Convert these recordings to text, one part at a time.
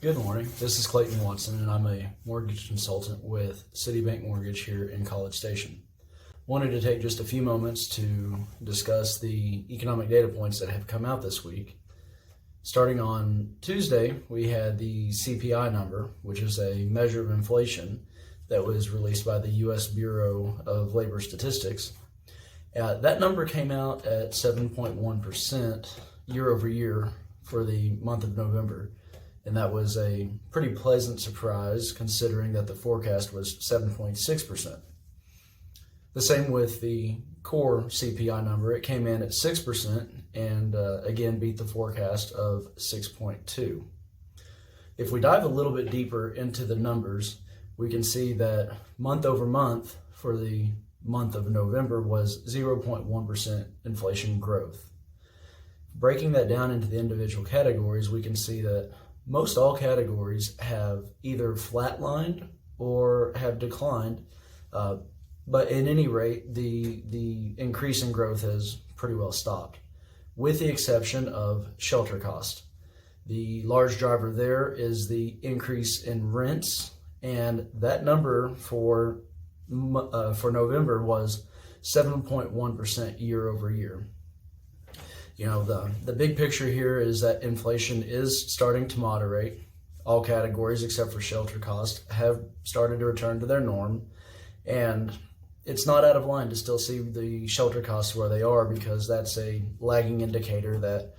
Good morning. This is Clayton Watson, and I'm a mortgage consultant with Citibank Mortgage here in College Station. Wanted to take just a few moments to discuss the economic data points that have come out this week. Starting on Tuesday, we had the CPI number, which is a measure of inflation that was released by the U.S. Bureau of Labor Statistics. That number came out at 7.1% year over year for the month of November. And that was a pretty pleasant surprise considering that the forecast was 7.6%. The same with the core CPI number. It came in at 6% and again beat the forecast of 6.2. If we dive a little bit deeper into the numbers, we can see that month over month for the month of November was 0.1% inflation growth. Breaking that down into the individual categories, we can see that most all categories have either flatlined or have declined, but at any rate, the increase in growth has pretty well stopped, with the exception of shelter cost. The large driver there is the increase in rents, and that number for November was 7.1% year over year. You know, the big picture here is that inflation is starting to moderate. All categories except for shelter cost have started to return to their norm, and it's not out of line to still see the shelter costs where they are, because that's a lagging indicator that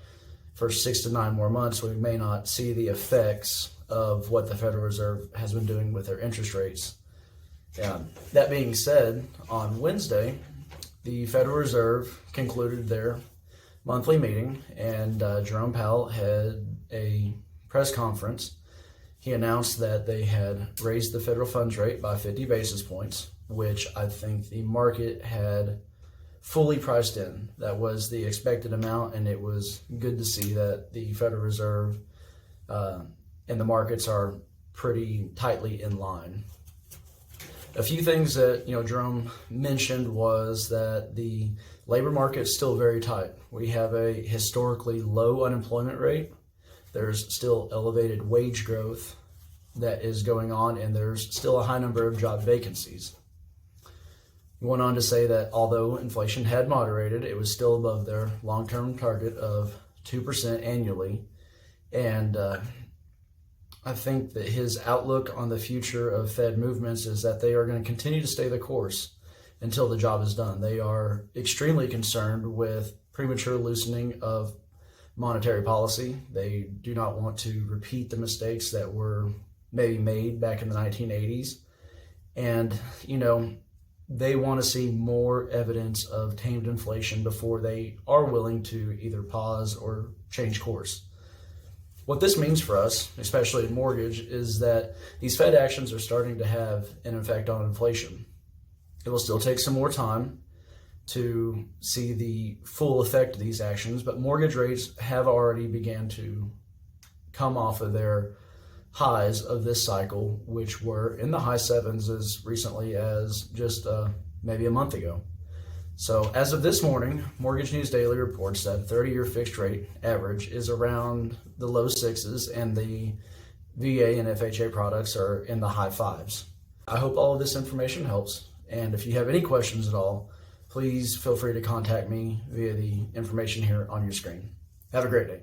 for 6 to 9 more months we may not see the effects of what the Federal Reserve has been doing with their interest rates. That being said, on Wednesday, the Federal Reserve concluded their monthly meeting, and Jerome Powell had a press conference. He announced that they had raised the federal funds rate by 50 basis points, which I think the market had fully priced in. That was the expected amount, and it was good to see that the Federal Reserve and the markets are pretty tightly in line. A few things that Jerome mentioned was that the labor market is still very tight. We have a historically low unemployment rate. There's still elevated wage growth that is going on, and there's still a high number of job vacancies. He went on to say that although inflation had moderated, it was still above their long-term target of 2% annually, and I think that his outlook on the future of Fed movements is that they are going to continue to stay the course until the job is done. They are extremely concerned with premature loosening of monetary policy. They do not want to repeat the mistakes that were maybe made back in the 1980s. And, they want to see more evidence of tamed inflation before they are willing to either pause or change course. What this means for us, especially in mortgage, is that these Fed actions are starting to have an effect on inflation. It will still take some more time to see the full effect of these actions, but mortgage rates have already began to come off of their highs of this cycle, which were in the high sevens as recently as just maybe a month ago. So as of this morning, Mortgage News Daily reports that 30-year fixed rate average is around the low 6s, and the VA and FHA products are in the high 5s. I hope all of this information helps, and if you have any questions at all, please feel free to contact me via the information here on your screen. Have a great day.